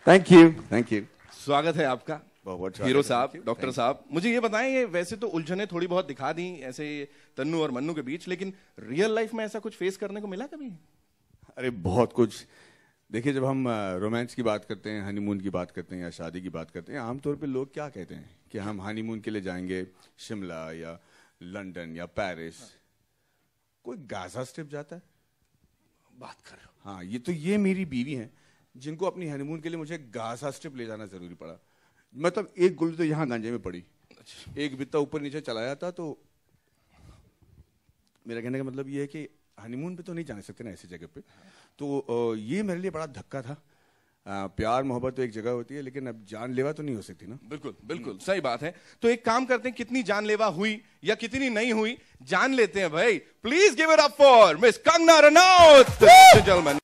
Thank you, thank you. स्वागत है आपका बहुत हीरो साहब, डॉक्टर साहब। मुझे ये बताएं, ये वैसे तो उलझने थोड़ी बहुत दिखा दी ऐसे तन्नू और मन्नू के बीच, लेकिन रियल लाइफ में ऐसा कुछ फेस करने को मिला कभी? अरे बहुत कुछ। देखिए, जब हम रोमांस की बात करते हैं, हनीमून की बात करते हैं या शादी की बात करते हैं, आमतौर पे लोग क्या कहते हैं कि हम हनीमून के लिए जाएंगे शिमला या लंदन या पेरिस। कोई गाजा स्ट्रिप जाता है? बात कर रहे हो? हाँ, ये मेरी बीवी हैं जिनको अपनी हनीमून के लिए मुझे गाजा स्ट्रिप ले जाना जरूरी पड़ा। मतलब एक गुल तो यहाँ गांजे में पड़ी, एक बित्ता ऊपर नीचे चलाया था। तो मेरा कहने का मतलब ये है कि हनीमून पे तो नहीं जा सकते ना ऐसी जगह पे। तो ये मेरे लिए बड़ा धक्का था। प्यार मोहब्बत तो एक जगह होती है, लेकिन अब जानलेवा तो नहीं हो सकती ना। बिल्कुल बिल्कुल सही बात है। तो एक काम करते हैं, कितनी जानलेवा हुई या कितनी नहीं हुई जान लेते हैं भाई। Please give it up for miss Kangana Ranaut. Gentleman,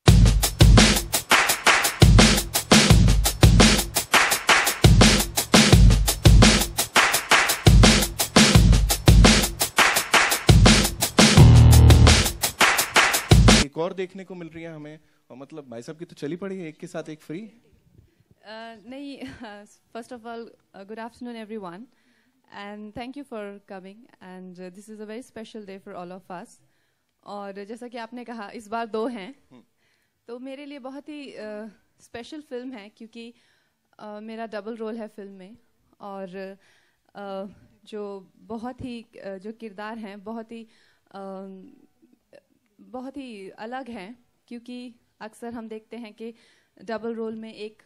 एक और देखने को मिल रही है हमें, और मतलब भाई साहब की तो चली पड़ी है एक के साथ एक फ्री। नहीं, first of all good afternoon everyone and thank you for coming and this is a very special day for all of us. और जैसा कि आपने कहा इस बार 2 हैं, तो मेरे लिए बहुत ही स्पेशल फिल्म है, क्योंकि मेरा डबल रोल है फिल्म में। और जो बहुत ही जो किरदार हैं बहुत ही अलग हैं, क्योंकि अक्सर हम देखते हैं कि डबल रोल में एक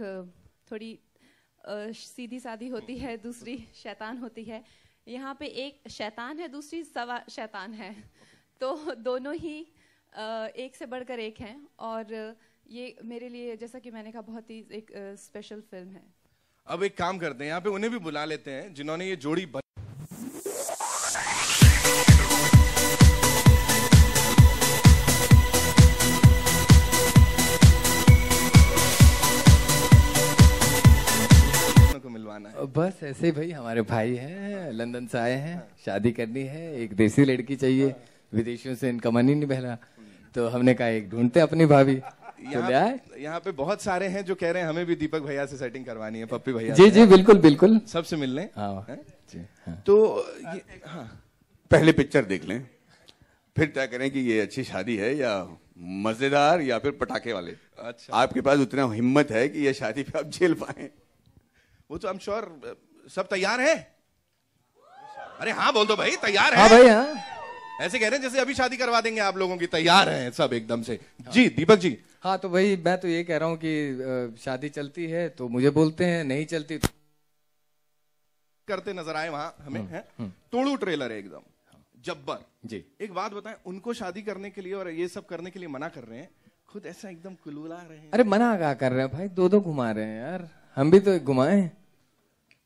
थोड़ी सीधी सादी होती है, दूसरी शैतान होती है। यहाँ पे एक शैतान है, दूसरी सवा शैतान है, तो दोनों ही एक से बढ़कर एक हैं। और ये मेरे लिए, जैसा कि मैंने कहा, बहुत ही एक स्पेशल फिल्म है। अब एक काम करते हैं, यहाँ पे उन्हें भी बुला लेते हैं जिन्होंने ये जोड़ी बस ऐसे ही भाई, हमारे भाई हैं, लंदन से आए हैं, शादी करनी है, एक देसी लड़की चाहिए, विदेशियों से इनका मन ही नहीं बहरा, तो हमने कहा एक ढूंढते अपनी भाभी। यहाँ पे बहुत सारे हैं जो कह रहे हैं हमें भी दीपक भैया से सेटिंग करवानी है, पप्पी भैया। जी जी बिल्कुल बिल्कुल, सबसे मिलने। हाँ जी, हाँ। तो हाँ, पहले पिक्चर देख लें, फिर तय करें कि ये अच्छी शादी है या मजेदार या फिर पटाखे वाले। अच्छा, आपके पास उतना हिम्मत है कि ये शादी पे आप झेल पाए? वो तो आई एम श्योर सब तैयार है। अरे हाँ बोल दो भाई, तैयार है? हाँ भाई, हाँ। ऐसे कह रहे हैं जैसे अभी शादी करवा देंगे आप लोगों की। तैयार हैं सब एकदम से। जी दीपक जी। हाँ तो भाई, मैं तो ये कह रहा हूँ कि शादी चलती है तो मुझे बोलते हैं, नहीं चलती तो करते नजर आए वहां हमें। है तोड़ू ट्रेलर है एकदम जब्बर जी। एक बात बताएं, उनको शादी करने के लिए और ये सब करने के लिए मना कर रहे हैं, खुद ऐसा एकदम कुलुला रहे हैं। अरे मना क्या कर रहे हैं भाई, 2 घुमा रहे हैं यार, हम भी तो एक घुमाए।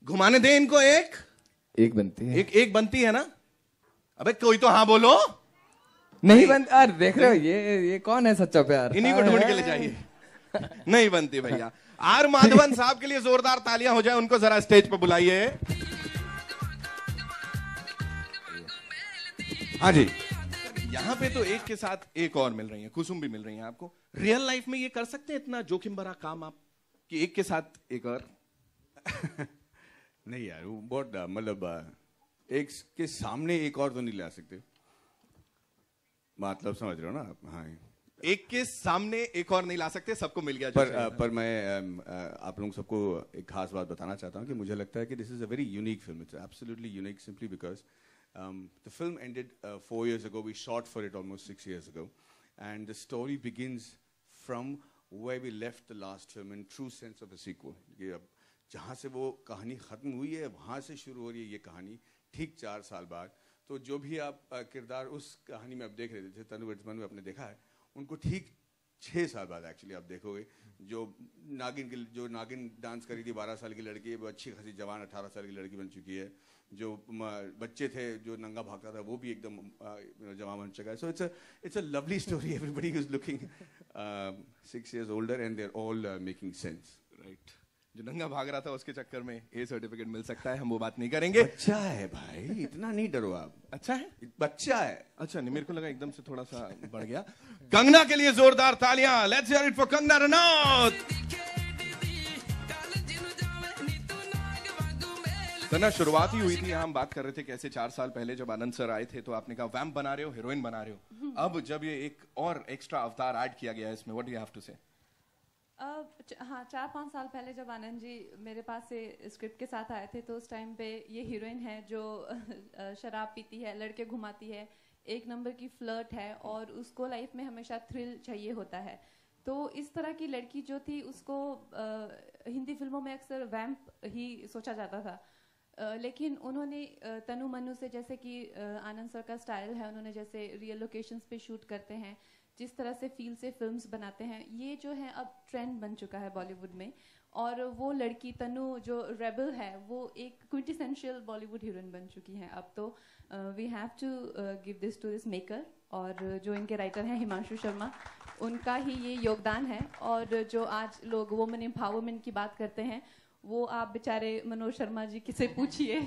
घुमाने दे इनको, एक बनती है, एक बनती है ना। अबे कोई तो हाँ बोलो। नहीं बनती। अरे देख रहे हो, ये कौन है सच्चा प्यार? इन्हीं को ढूंढ के ले जाइए। नहीं बनती भैया। आर माधवन साहब के लिए जोरदार तालियां हो जाए, उनको जरा स्टेज पर बुलाइए। हाँ जी। यहाँ पे तो एक के साथ एक और मिल रही है, कुसुम भी मिल रही है आपको। रियल लाइफ में ये कर सकते हैं इतना जोखिम भरा काम आप, कि एक के साथ एक और? नहीं यार, वो बहुत मतलब एक के सामने एक और तो नहीं ला सकते, मतलब समझ रहे हो ना आप? हाँ, एक के सामने एक और नहीं ला सकते, सबको मिल गया। पर मैं आप लोगों सबको एक खास बात बताना चाहता हूँ कि मुझे लगता है कि this is a very unique film. It's absolutely unique simply because the film ended 4 years ago. We shot for it almost 6 years ago, and the story begins from where we left the last film in true sense of a sequel. ये अब जहाँ से वो कहानी खत्म हुई है वहाँ से शुरू हो रही है ये कहानी, ठीक 4 साल बाद। तो जो भी आप किरदार उस कहानी में आप देख रहे थे, तनु वर्धमान में आपने देखा है, उनको ठीक 6 साल बाद एक्चुअली आप देखोगे। जो नागिन डांस करी थी 12 साल की लड़की, वो अच्छी खासी जवान 18 साल की लड़की बन चुकी है। जो बच्चे थे, जो नंगा भागता था, वो भी एकदम जवान बन चुका है। So it's a lovely story. Everybody is looking 6 years older and they're all making sense. Right. जो नंगा भाग रहा था उसके चक्कर में ए सर्टिफिकेट मिल सकता है, हम वो बात नहीं करेंगे। बच्चा है भाई, इतना नहीं डरो आप। अच्छा है, बच्चा है। अच्छा नहीं, मेरे को लगा एकदम से थोड़ा सा बढ़ गया। कंगना के लिए जोरदार तालियां। Let's hear it for Kangana Ranaut. तो ना शुरुआत ही हुई थी, हम बात कर रहे थे कैसे 4 साल पहले जब आनंद सर आए थे तो आपने कहा वैम्प बना रहे हो, हीरोइन बना रहे हो। अब जब ये एक और एक्स्ट्रा अवतार ऐड किया गया है इसमें, what do you have to say? हाँ, 4-5 साल पहले जब आनंद जी मेरे पास से स्क्रिप्ट के साथ आए थे तो उस टाइम पे ये हीरोइन है जो शराब पीती है, लड़के घुमाती है, एक नंबर की फ्लर्ट है और उसको लाइफ में हमेशा थ्रिल चाहिए होता है। तो इस तरह की लड़की जो थी उसको हिंदी फिल्मों में अक्सर वैम्प ही सोचा जाता था, लेकिन उन्होंने तनु मनु से, जैसे कि आनंद सर का स्टाइल है, उन्होंने जैसे रियल लोकेशंस पे शूट करते हैं, जिस तरह से फील से फिल्म्स बनाते हैं, ये जो है अब ट्रेंड बन चुका है बॉलीवुड में। और वो लड़की तनु जो रेबल है वो एक क्विंटेसेंशियल बॉलीवुड हीरोइन बन चुकी है अब। तो we have to give this to this maker, और जो इनके राइटर हैं हिमांशु शर्मा, उनका ही ये योगदान है। और जो आज लोग वुमेन एम्पावरमेंट की बात करते हैं, वो आप बेचारे मनोज शर्मा जी किसे पूछिए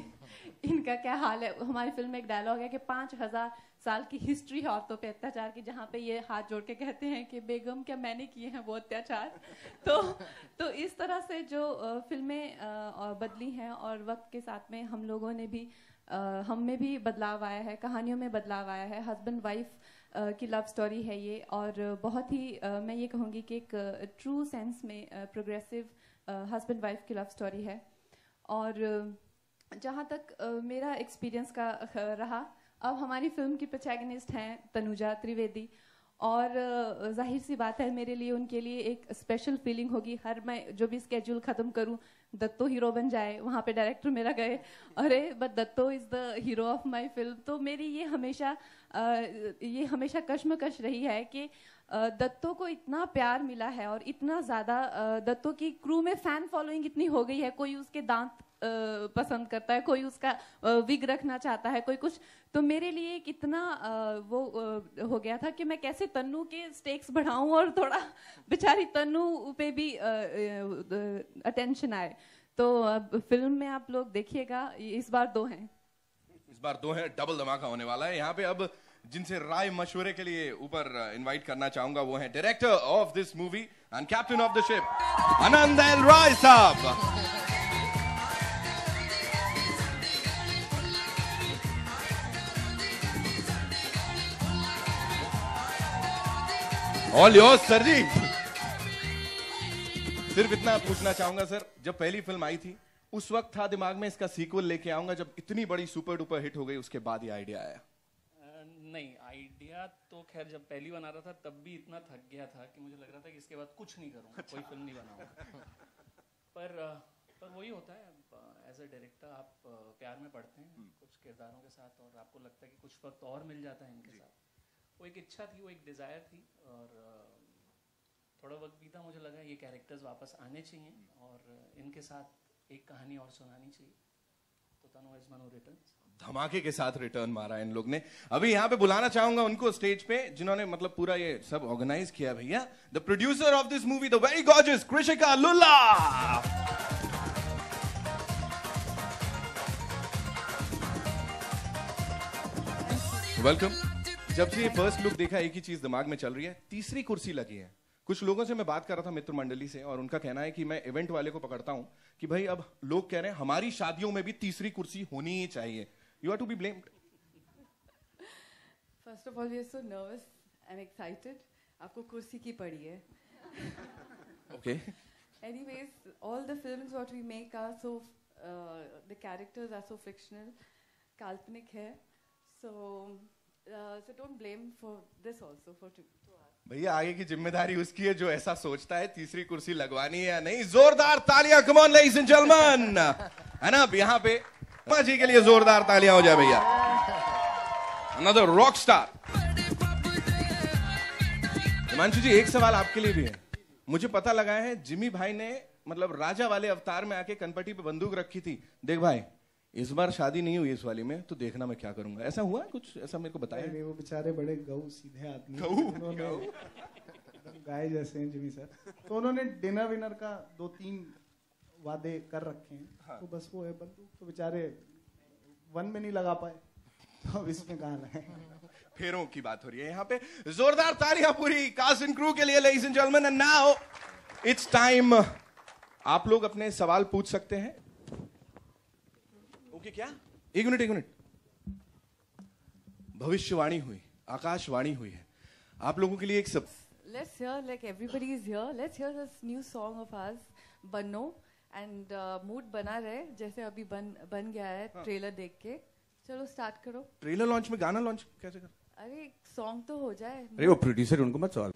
इनका क्या हाल है। हमारी फिल्म में एक डायलॉग है कि 5000 साल की हिस्ट्री है औरतों पे अत्याचार की, जहाँ पे ये हाथ जोड़ के कहते हैं कि बेगम क्या मैंने किए हैं वो अत्याचार। तो इस तरह से जो फिल्में बदली हैं और वक्त के साथ में हम लोगों ने भी हम में भी बदलाव आया है, कहानियों में बदलाव आया है। हस्बैंड वाइफ की लव स्टोरी है ये, और बहुत ही मैं ये कहूँगी कि एक ट्रू सेंस में प्रोग्रेसिव हस्बैंड वाइफ की लव स्टोरी है। और जहाँ तक मेरा एक्सपीरियंस का रहा, अब हमारी फिल्म की प्रोटैगनिस्ट हैं तनुजा त्रिवेदी, और जाहिर सी बात है मेरे लिए उनके लिए एक स्पेशल फीलिंग होगी। हर मैं जो भी स्केड्यूल ख़त्म करूं, दत्तो हीरो बन जाए, वहाँ पे डायरेक्टर मेरा गए, अरे but Datto is the hero of my film. तो मेरी ये हमेशा कश्मकश रही है कि दत्तो को इतना प्यार मिला है और इतना ज़्यादा दत्तो की क्रू में फ़ैन फॉलोइंग इतनी हो गई है, कोई उसके दांत पसंद करता है, कोई उसका विग रखना चाहता है, कोई कुछ। तो मेरे लिए कितना वो हो गया था कि मैं कैसे तन्नू के स्टेक्स बढ़ाऊं और थोड़ा बेचारी तन्नू पे भी अटेंशन आए। तो फिल्म में आप लोग देखिएगा, इस बार 2 हैं, डबल धमाका होने वाला है। यहाँ पे अब जिनसे राय मशवरे के लिए ऊपर इनवाइट करना चाहूंगा वो है director of this movie and captain of the ship Aanand L Rai साहब। All yours sir ji. सिर्फ इतना पूछना चाहूंगा सर, जब पहली फिल्म आई थी उस वक्त था दिमाग में इसका सीक्वल लेके आऊंगा, जब इतनी बड़ी सुपर डुपर हिट हो गई उसके बाद ये आइडिया आया? नहीं, आइडिया तो खैर जब पहली बना रहा था तब भी इतना थक गया था कि मुझे लग रहा था कि इसके बाद कुछ नहीं करूंगा, कोई फिल्म नहीं बनाऊंगा। पर वही होता है, एज अ डायरेक्टर आप प्यार में पड़ते हैं कुछ किरदारों के साथ, और आपको लगता है कि कुछ वक्त और मिल जाता है इनके साथ। वो एक इच्छा थी, वो एक डिज़ायर थी, और थोड़ा वक्त बीता, मुझे लगा ये कैरेक्टर्स वापस आने चाहिए और इनके साथ एक कहानी और सुनानी चाहिए। तो तनु इज मनु रिटर्न्स, धमाके के साथ रिटर्न मारा इन लोग ने। अभी यहाँ पे बुलाना चाहूंगा उनको स्टेज पे जिन्होंने मतलब पूरा ये सब ऑर्गेनाइज किया भैया, the producer of this movie, the very gorgeous कृषिका Lulla. Welcome. जब से ये फर्स्ट लुक देखा एक ही चीज दिमाग में चल रही है, तीसरी कुर्सी लगी है। कुछ लोगों से मैं बात कर रहा था मित्र मंडली से, और उनका कहना है कि मैं इवेंट वाले को पकड़ता हूं कि भाई अब लोग कह रहे हैं हमारी शादियों में भी तीसरी कुर्सी होनी ही चाहिए। You are to be blamed. First of all we are so nervous and excited, आपको कुर्सी की पड़ी है। Okay. Anyways, all the films what we make are so the characters are so fictional, काल्पनिक है, so don't blame for this also for to us. भैया आगे की जिम्मेदारी उसकी है जो ऐसा सोचता है तीसरी कुर्सी लगवानी है या नहीं। जोरदार तालियां, come on ladies and gentleman, है ना? यहाँ पे माँ जी के लिए जोरदार तालियां हो जाए भैया। Another rock star. Himanshu ji, एक सवाल आपके लिए भी है। मुझे पता लगा है जिमी भाई ने मतलब राजा वाले अवतार में आके कनपटी पे बंदूक रखी थी, देख भाई इस बार शादी नहीं हुई इस वाली में, तो देखना मैं क्या करूंगा। ऐसा हुआ कुछ? ऐसा मेरे को बताया नहीं, वो बेचारे बड़े गऊ सीधे आदमी, गाय जैसे हैं जिमी सर। तो उन्होंने डिनर विनर का 2-3 वादे कर रखे हैं। हाँ। तो बस वो है, बंदूक तो बेचारे 1 में नहीं लगा पाए, तो अब इसमें कहाँ लगाए। फेरों की बात हो रही है यहाँ पे। जोरदार तालियां पूरी कास्ट एंड क्रू के लिए ladies and gentleman. And now it's time, आप लोग अपने सवाल पूछ सकते हैं। ओके क्या? एक मिनट। भविष्यवाणी हुई, आकाशवाणी हुई है आप लोगों के लिए एक सब. Let's hear, like everybody is here. Let's hear this new song of ours, Banno, and mood बना रहे जैसे अभी बन गया है ट्रेलर देख के. चलो स्टार्ट करो. ट्रेलर लॉन्च में गाना लॉन्च कैसे कर? अरे सॉन्ग तो हो जाए. अरे वो प्रोड्यूसर उनको मत सवाल.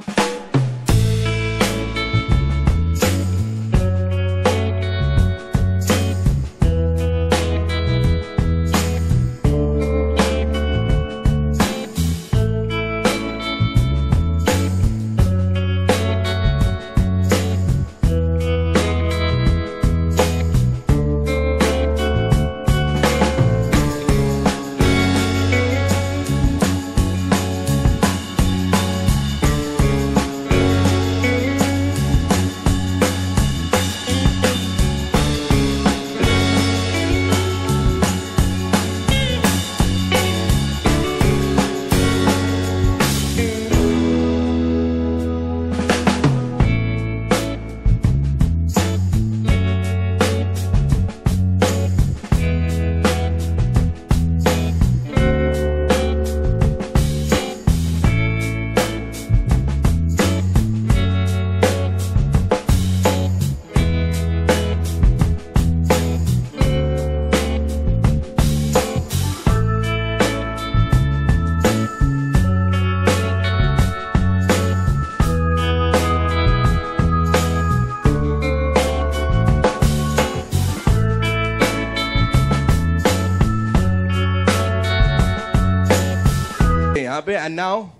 And now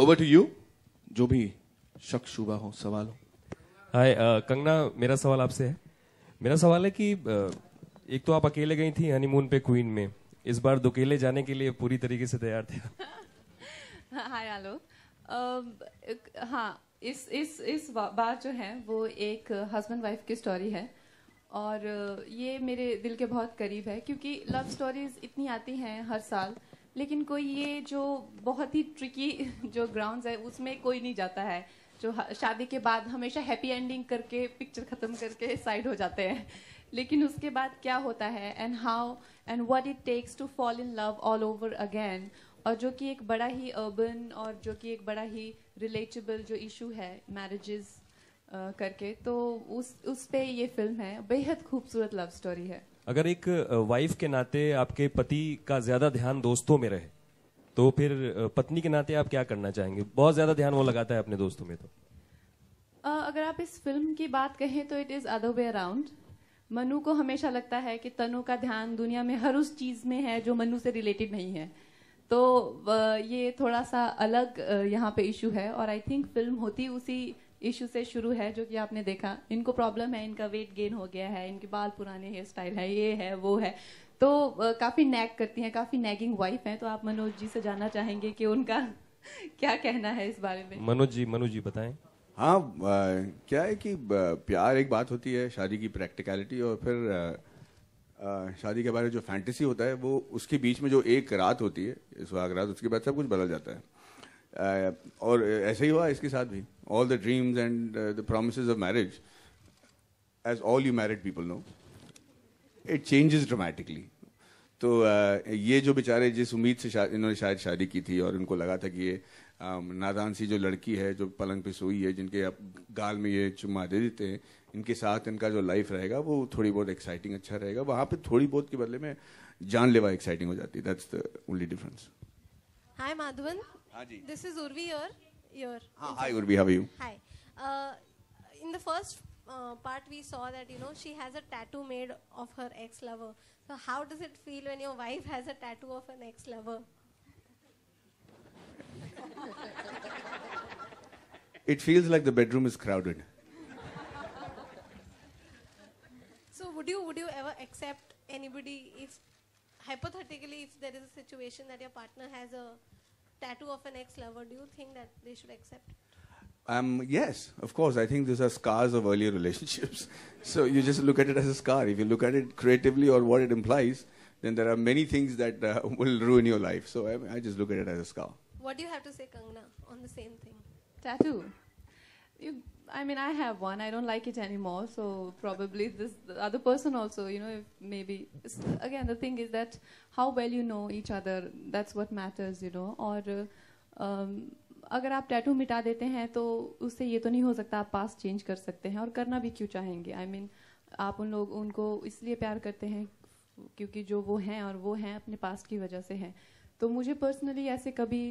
over to you. जो भी शक शुबा हो सवाल हो. हाय कंगना, मेरा सवाल आपसे है. मेरा सवाल है कि एक तो आप अकेले गई थी हनीमून पे क्वीन में, इस बार दुकेले जाने के लिए पूरी तरीके से तैयार थे? हाय आलो. हाँ, इस बार जो है वो एक हस्बैंड वाइफ की स्टोरी है और ये मेरे दिल के बहुत करीब है क्योंकि लव स्टोरीज इतनी आती हैं हर साल, लेकिन कोई ये जो बहुत ही ट्रिकी जो ग्राउंड्स है उसमें कोई नहीं जाता है, जो शादी के बाद हमेशा हैप्पी एंडिंग करके पिक्चर खत्म करके साइड हो जाते हैं, लेकिन उसके बाद क्या होता है and how and what it takes to fall in love all over again, और जो कि एक बड़ा ही अर्बन और जो कि एक बड़ा ही रिलेटेबल जो इशू है मैरिजेस करके, तो उस पे ये फिल्म है. बेहद खूबसूरत लव स्टोरी है. अगर एक वाइफ के नाते आपके पति का ज्यादा ध्यान दोस्तों में रहे तो फिर पत्नी के नाते आप क्या करना चाहेंगे? बहुत ज्यादा ध्यान वो लगाता है अपने दोस्तों में. तो अगर आप इस फिल्म की बात कहें तो it is other way around. Manu को हमेशा लगता है कि तनु का ध्यान दुनिया में हर उस चीज में है जो मनु से रिलेटेड नहीं है, तो ये थोड़ा सा अलग यहाँ पे इशू है और आई थिंक फिल्म होती उसी इशू से शुरू है जो कि आपने देखा. इनको प्रॉब्लम है, इनका वेट गेन हो गया है, इनके बाल पुराने हेयर स्टाइल है, ये है वो है, तो काफी नैग करती हैं, काफी नैगिंग वाइफ हैं. तो आप मनोज जी से जानना चाहेंगे कि उनका क्या कहना है इस बारे में. मनोज जी बताएं. हाँ, क्या है कि प्यार एक बात होती है, शादी की प्रैक्टिकलिटी, और फिर शादी के बारे में जो फैंटेसी होता है वो उसके बीच में जो एक रात होती है, सुहाग रात, उसके बाद सब कुछ बदल जाता है. और ऐसे ही हुआ इसके साथ भी. All the dreams and the promises of marriage, as all you married people know, it changes dramatically. तो ये जो बेचारे जिस उम्मीद से इन्होंने शायद शादी की थी और उनको लगा था कि ये नादान सी जो लड़की है जो पलंग पे सोई है, जिनके अब गाल में ये चुम्मा दे देते हैं, इनके साथ इनका जो लाइफ रहेगा वो थोड़ी बहुत एक्साइटिंग अच्छा रहेगा. वहाँ पे थोड़ी बहुत के बदले में जानलेवा एक्साइटिंग हो जाती है. That's the only difference. Hi Madhavan. हाँ जी. This is Urvi your Hi Urvi, how are you? Hi. In the first part we saw that she has a tattoo made of her ex-lover. So how does it feel when your wife has a tattoo of an ex-lover? It feels like the bedroom is crowded. So would you ever accept anybody if hypothetically if there is a situation that your partner has a tattoo of an ex-lover, do you think that they should accept? Yes, of course. I think these are scars of earlier relationships. So you just look at it as a scar. If you look at it creatively or what it implies, then there are many things that will ruin your life. So I just look at it as a scar. What do you have to say, Kangna, on the same thing? Tattoo. I mean, I have one. I don't like it anymore. So probably the other person also, you know, if maybe. Again, the thing is that how well you know each other, that's what matters, you know. और अगर आप tattoo मिटा देते हैं तो उससे ये तो नहीं हो सकता आप पास्ट चेंज कर सकते हैं, और करना भी क्यों चाहेंगे? I mean, आप उनको इसलिए प्यार करते हैं क्योंकि जो वो हैं और वो हैं अपने पास्ट की वजह से हैं. तो मुझे पर्सनली ऐसे कभी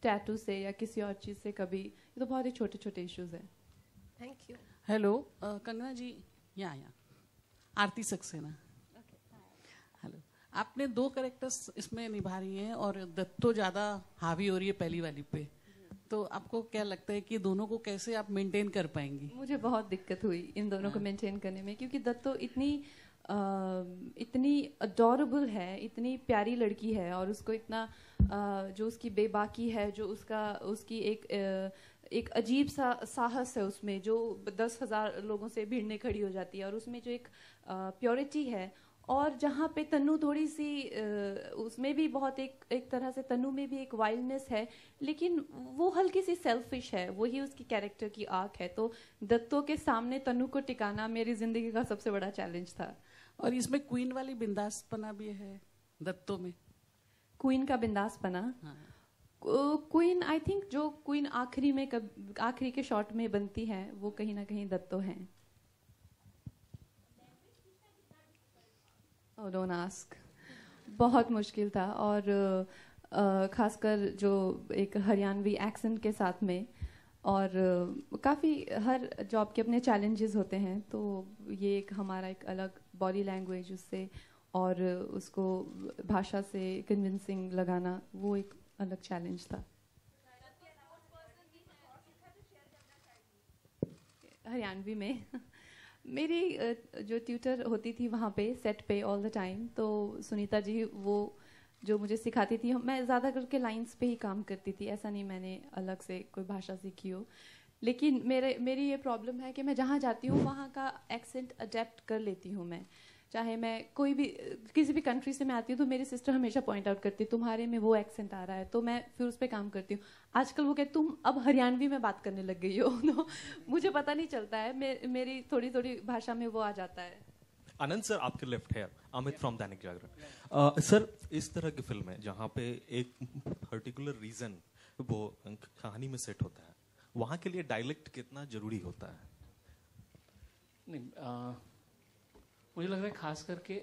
टैटू से या किसी और चीज़ से कभी, ये तो बहुत ही छोटे छोटे इश्यूज हैं. Thank you. हेलो कंगना जी, यहाँ आरती सक्सेना. हेलो, आपने 2 कैरेक्टर्स इसमें निभा रही हैं और दत्तो ज़्यादा हावी हो रही है पहली वाली पे, तो आपको क्या लगता है कि दोनों को कैसे आप मेंटेन कर पाएंगी? मुझे बहुत दिक्कत हुई इन दोनों को मेंटेन करने में, क्योंकि दत्तो इतनी अडोरेबल है, इतनी प्यारी लड़की है, और उसको इतना जो उसकी बेबाकी है, जो उसकी एक अजीब सा साहस है उसमें, जो 10,000 लोगों से भिड़ने खड़ी हो जाती है, और उसमें जो एक प्योरिटी है, और जहाँ पे तन्नू थोड़ी सी उसमें भी बहुत एक तरह से तन्नू में भी एक वाइल्डनेस है, लेकिन वो हल्की सी सेल्फिश है, वही उसकी कैरेक्टर की आर्क है. तो दत्तो के सामने तन्नू को टिकाना मेरी जिंदगी का सबसे बड़ा चैलेंज था. और इसमें क्वीन वाली बिंदासपना भी है दत्तो में. क्वीन का बिंदासपना, क्वीन आई थिंक जो क्वीन आखिरी के शॉट में बनती है वो कहीं ना कहीं दत्तो है. Oh, don't ask. बहुत मुश्किल था, और खासकर जो एक हरियाणवी एक्सेंट के साथ में, और काफ़ी हर जॉब के अपने चैलेंजेस होते हैं, तो ये एक हमारा एक अलग बॉडी लैंग्वेज उससे और उसको भाषा से कन्विंसिंग लगाना, वो एक अलग चैलेंज था. हरियाणवी में मेरी जो ट्यूटर होती थी वहाँ पे सेट पे ऑल द टाइम, तो सुनीता जी वो जो मुझे सिखाती थी, मैं ज़्यादा करके लाइंस पे ही काम करती थी, ऐसा नहीं मैंने अलग से कोई भाषा सीखी हो. लेकिन मेरी ये प्रॉब्लम है कि मैं जहाँ जाती हूँ वहाँ का एक्सेंट अडेप्ट कर लेती हूँ मैं. चाहे मैं किसी भी कंट्री से मैं आती हूँ तो मेरी सिस्टर हमेशा पॉइंट आउट करती है तुम्हारे में वो एक्सेंट आ रहा है, तो मैं फिर उस पर काम करती हूँ. आजकल वो कहते तुम अब हरियाणवी में बात करने लग गई हो, तो मुझे पता नहीं चलता है, मेरी थोड़ी थोड़ी भाषा में वो आ जाता है. आनंद सर, आपके लेफ्ट है अमित फ्रॉम दैनिक जागरण. सर, इस तरह की फिल्म है जहाँ पे एक पर्टिकुलर रीजन वो कहानी में सेट होता है, वहाँ के लिए डायलेक्ट कितना जरूरी होता है? नहीं, मुझे लग रहा है खास करके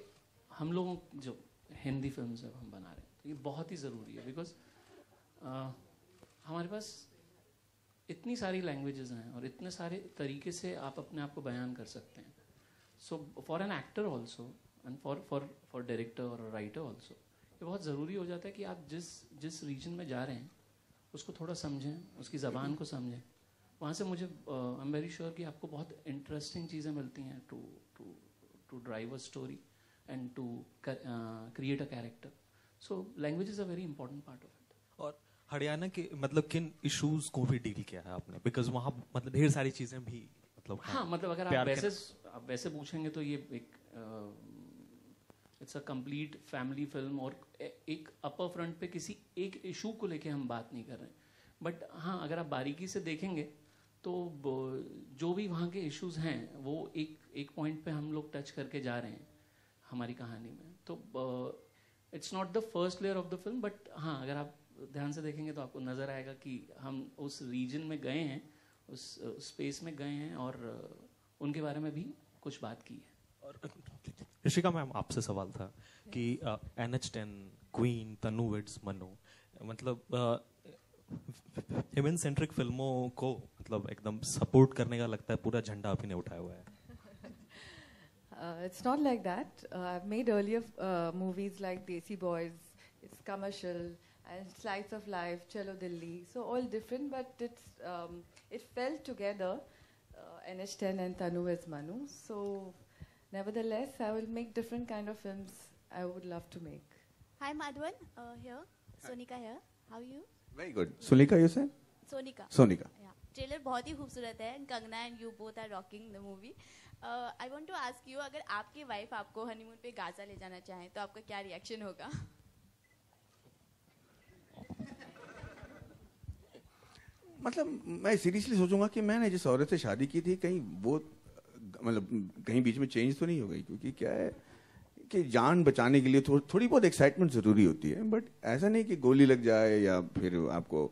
हम लोगों जो हिंदी फिल्म जब हम बना रहे हैं तो ये बहुत ही ज़रूरी है, बिकॉज हमारे पास इतनी सारी लैंग्वेजेस हैं और इतने सारे तरीके से आप अपने आप को बयान कर सकते हैं. So for an actor also and for director और राइटर ऑल्सो ये बहुत ज़रूरी हो जाता है कि आप जिस रीजन में जा रहे हैं उसको थोड़ा समझें, उसकी ज़बान को समझें. वहाँ से मुझे आई एम वेरी श्योर कि आपको बहुत इंटरेस्टिंग चीज़ें मिलती हैं to drive a story and to create a character. So language is a very important part of it. और हरियाणा के मतलब किन इश्यूज को भी डील किया है आपने? बिकॉज वहाँ मतलब ढेर सारी चीजें भी मतलब हाँ, मतलब अगर आप वैसे पूछेंगे तो ये एक it's a complete family film, और एक अपर फ्रंट पे किसी एक इशू को लेके हम बात नहीं कर रहे हैं. बट हाँ, अगर आप बारीकी से देखेंगे तो जो भी वहाँ के इश्यूज हैं वो एक पॉइंट पे हम लोग टच करके जा रहे हैं हमारी कहानी में. तो it's not the first layer of the film, but हाँ, अगर आप ध्यान से देखेंगे तो आपको नज़र आएगा कि हम उस रीजन में गए हैं, उस स्पेस में गए हैं और उनके बारे में भी कुछ बात की है. और ऋषिका मैम, आपसे सवाल था कि NH10, क्वीन, तन्नू विड्स, मनु, मतलब ह्यूमन सेंट्रिक फिल्मों को मतलब एकदम सपोर्ट करने का लगता है पूरा झंडा आपने उठाया हुआ है. It's not like that. I've made earlier movies like Desi Boys, it's commercial, and Slice of Life, Chalo Dilli. So all different, but it fell together. NH10 and Tanu as Manu. So nevertheless, I will make different kind of films I would love to make. Hi Madhavan, here. Sonika here. How are you? Very good. Sulika, you said? Sonika. Sonika. Yeah. Trailer बहुत ही खूबसूरत है. Kangna and you both are rocking the movie. I want to ask you, अगर आपकी wife आपको honeymoon पे Gaza ले जाना चाहे तो आपका क्या रिएक्शन होगा? मतलब मैं सीरियसली सोचूंगा कि मैंने जिस औरत से शादी की थी कहीं वो मतलब कहीं बीच में चेंज तो नहीं हो गई, क्योंकि क्या है कि जान बचाने के लिए थोड़ी बहुत एक्साइटमेंट जरूरी होती है, बट ऐसा नहीं कि गोली लग जाए या फिर आपको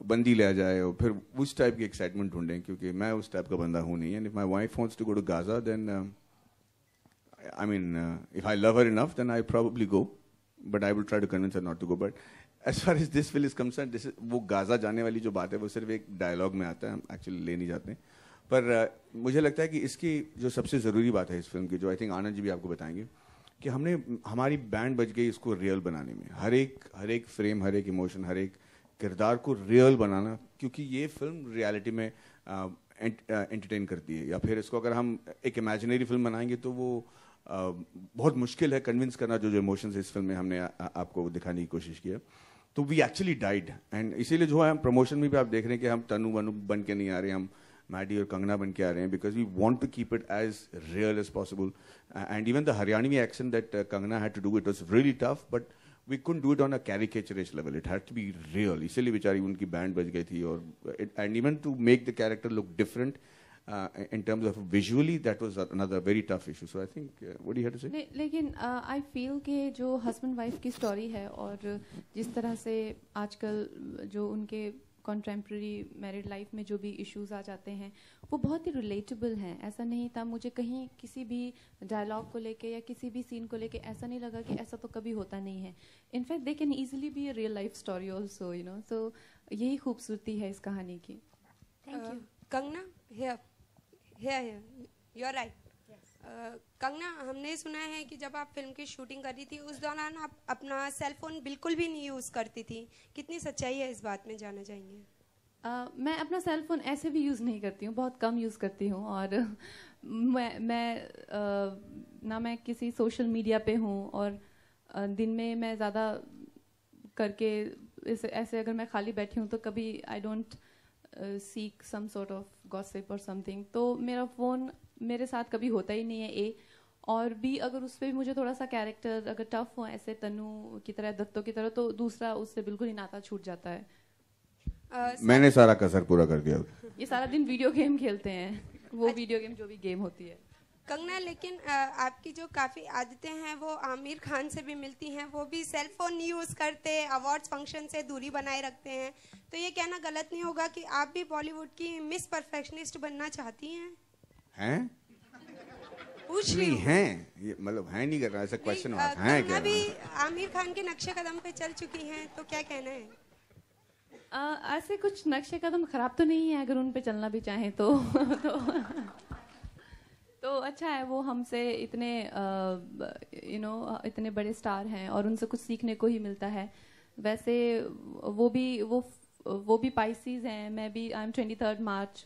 बंदी ले जाए और फिर उस टाइप की एक्साइटमेंट ढूंढें, क्योंकि मैं उस टाइप का बंदा हूं नहीं। And if my wife wants to go to Gaza then I mean, if I love her enough, then I probably go, but I will try to convince her not to go. But as far as this film is concerned, this is वो Gaza जाने वाली जो बात है वो सिर्फ एक dialogue में आता है, हम एक्चुअली ले नहीं जाते हैं। पर मुझे लगता है कि इसकी जो सबसे ज़रूरी बात है इस फिल्म की, जो आई थिंक आनंद जी भी आपको बताएंगे, कि हमने हमारी बैंड बज गई इसको रियल बनाने में, हर एक फ्रेम, हर एक इमोशन, हर एक किरदार को रियल बनाना, क्योंकि ये फिल्म रियलिटी में एंटरटेन करती है। या फिर इसको अगर हम एक इमेजिनरी फिल्म बनाएंगे तो वो बहुत मुश्किल है कन्विंस करना जो इमोशंस इस फिल्म में हमने आपको दिखाने की कोशिश की है। तो वी एक्चुअली डाइड, एंड इसीलिए जो है हम प्रमोशन में भी आप देख रहे हैं कि हम तनु वनु बन के नहीं आ रहे, हम मैडी और कंगना बन के आ रहे हैं, because we want to keep it as real as possible. And even the Haryanvi accent that Kangana had to do, it was really tough, but we couldn't do it on a caricaturish level, it had to be real. इसीलिए बेचारी उनकी band बज गई थी, और and even to make the character look different in terms of visually, that was another very tough issue. So I think what do you have to say? लेकिन I feel कि जो husband wife की story है और जिस तरह से आजकल जो उनके contemporary married life में जो भी issues आ जाते हैं वो बहुत ही relatable हैं। ऐसा नहीं था मुझे कहीं किसी भी dialogue को लेके या किसी भी scene को लेके ऐसा नहीं लगा कि ऐसा तो कभी होता नहीं है। In fact, they can easily be a real life story also, you know. So यही खूबसूरती है इस कहानी की। Thank you. Kangna, here. You're right. Kangana, हमने सुना है कि जब आप फिल्म की शूटिंग कर रही थी उस दौरान आप अपना सेल फोन बिल्कुल भी नहीं यूज करती थी, कितनी सच्चाई है इस बात में जानना चाहेंगे? मैं अपना सेल फोन ऐसे भी यूज़ नहीं करती हूँ, बहुत कम यूज़ करती हूँ, और ना मैं किसी सोशल मीडिया पे हूँ, और दिन में मैं ज़्यादा करके ऐसे अगर मैं खाली बैठी हूँ तो कभी I don't seek some sort of gossip और समथिंग, तो मेरा फ़ोन मेरे साथ कभी होता ही नहीं है। ए और बी, अगर उस पर भी मुझे थोड़ा सा कैरेक्टर अगर टफ हो ऐसे तनु की तरह, दत्तो की तरह, तो दूसरा उससे बिल्कुल ही नाता छूट जाता है। मैंने सारा कसर पूरा कर दिया। ये सारा दिन वीडियो गेम खेलते हैं, वो वीडियो गेम जो भी गेम होती है। कंगना, लेकिन आपकी जो काफ़ी आदतें हैं वो आमिर खान से भी मिलती हैं, वो भी सेल फोन नहीं यूज़ करते, अवार्ड्स फंक्शन से दूरी बनाए रखते हैं, तो ये कहना गलत नहीं होगा कि आप भी बॉलीवुड की मिस परफेक्शनिस्ट बनना चाहती हैं? हैं? पूछ रही हैं, ये मतलब है नहीं कर रहा, ऐसा क्वेश्चन हुआ है क्या? अभी आमिर खान के नक्शे कदम पे चल चुकी हैं, तो क्या कहना है? ऐसे कुछ नक्शे कदम खराब तो नहीं है, अगर उन पे चलना भी चाहें तो अच्छा है। वो हमसे इतने इतने बड़े स्टार हैं और उनसे कुछ सीखने को ही मिलता है। वैसे वो भी पाइसीज हैं, मैं भी, आई एम 23 मार्च,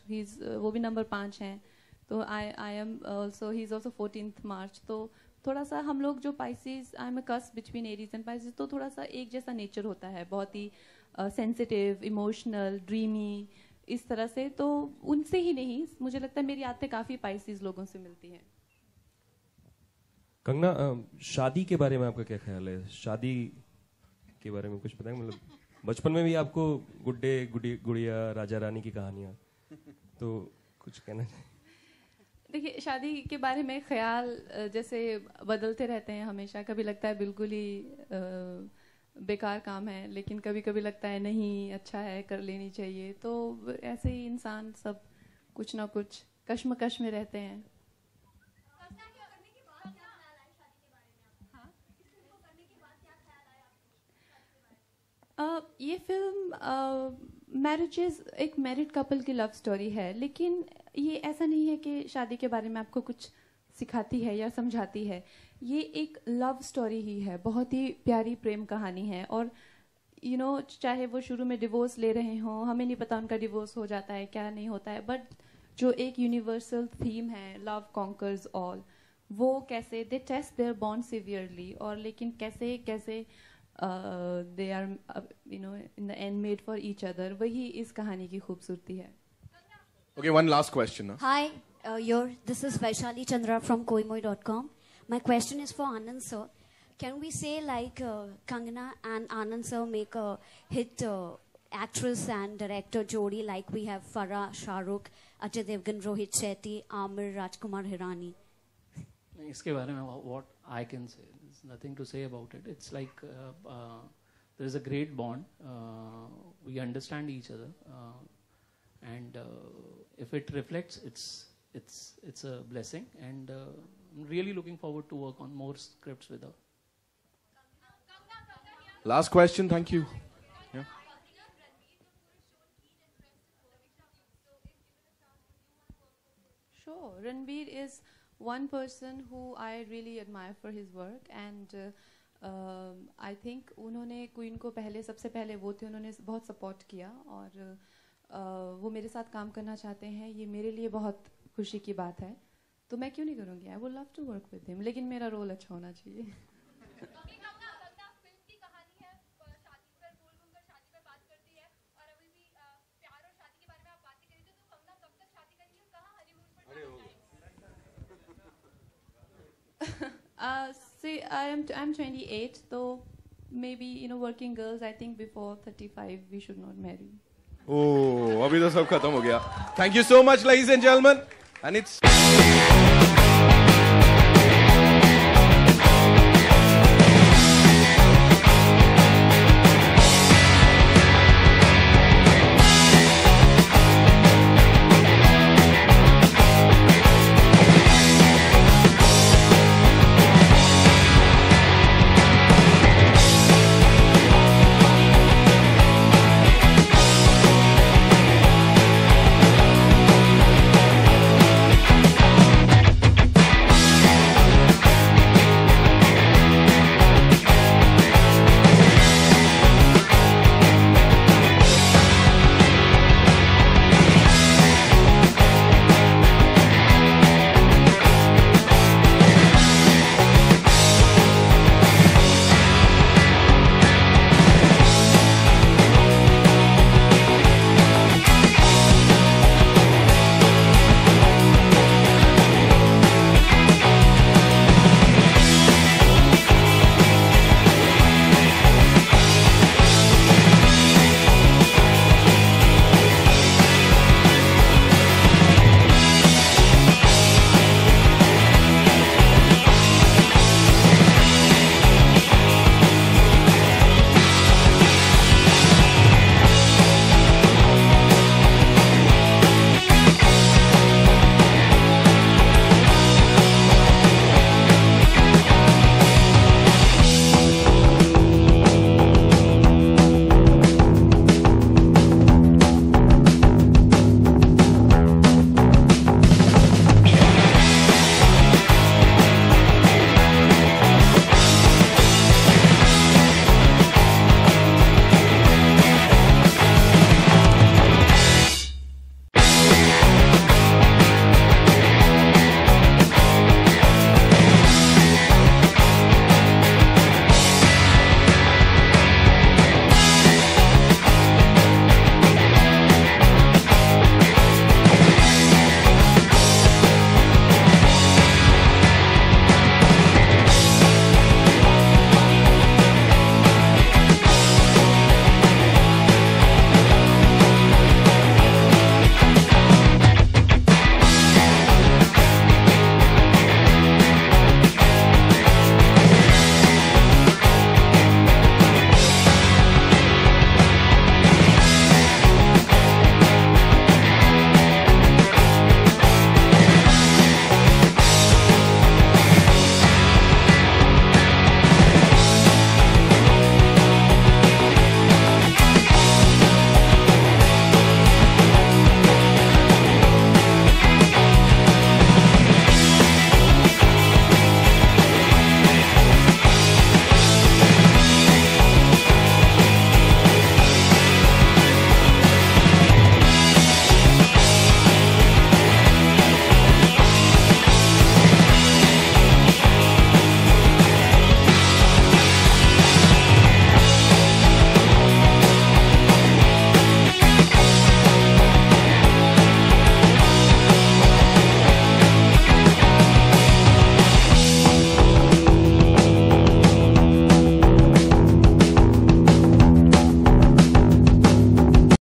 वो भी नंबर 5 हैं, तो I am also, he is also 14th मार्च, तो थोड़ा सा हम लोग जो Pisces, I am a cusp between Aries and Pisces, तो थोड़ा सा एक जैसा नेचर होता है, बहुत ही सेंसिटिव, इमोशनल, ड्रीमी, इस तरह से। तो उनसे ही नहीं, मुझे लगता है मेरी आदतें काफी पाइसीज लोगों से मिलती हैं। कंगना, शादी के बारे में आपका क्या ख्याल है? शादी के बारे में कुछ बताएंगे? मतलब बचपन में भी आपको गुड्डे गुड़िया राजा रानी की कहानियां, तो कुछ कहना चाहिए? देखिए, शादी के बारे में ख्याल जैसे बदलते रहते हैं हमेशा। कभी लगता है बिल्कुल ही बेकार काम है, लेकिन कभी कभी लगता है नहीं, अच्छा है, कर लेनी चाहिए। तो ऐसे ही इंसान सब कुछ ना कुछ कश्मकश में रहते हैं। ये फिल्म मैरिजेस, एक मैरिड कपल की लव स्टोरी है, लेकिन ये ऐसा नहीं है कि शादी के बारे में आपको कुछ सिखाती है या समझाती है। ये एक लव स्टोरी ही है, बहुत ही प्यारी प्रेम कहानी है। और चाहे वो शुरू में डिवोर्स ले रहे हों, हमें नहीं पता उनका डिवोर्स हो जाता है क्या नहीं होता है, बट जो एक यूनिवर्सल थीम है, लव कॉन्कर्स ऑल, वो कैसे they test their bond severely, और लेकिन कैसे कैसे they are in the end made for each other, वही इस कहानी की खूबसूरती है। Okay, one last question. Hi, this is Vaishali Chandra from Koimoi.com. My question is for Anand sir. Can we say like Kangana and Anand sir make a hit actress and director jodi like we have Farah, Shah Rukh, Ajay Devgan, Rohit Shetty, Amir, Rajkumar Hirani? इसके बारे में what I can say, there's nothing to say about it. It's like there is a great bond. We understand each other, and if it reflects, it's a blessing. And I'm really looking forward to work on more scripts with her. Last question, thank you. Yeah. Sure. Ranbir is one person who I really admire for his work, and I think उन्होंने queen को सबसे पहले वो थे, उन्होंने बहुत support किया और वो मेरे साथ काम करना चाहते हैं, ये मेरे लिए बहुत खुशी की बात है, तो मैं क्यों नहीं करूँगी? I would love to work with him, लेकिन मेरा रोल अच्छा होना चाहिए. See, I'm 28, so maybe working girls, I think before 35 we should not marry. Oh, अभी तो सब खत्म हो गया. Thank you so much, ladies and gentlemen, and it's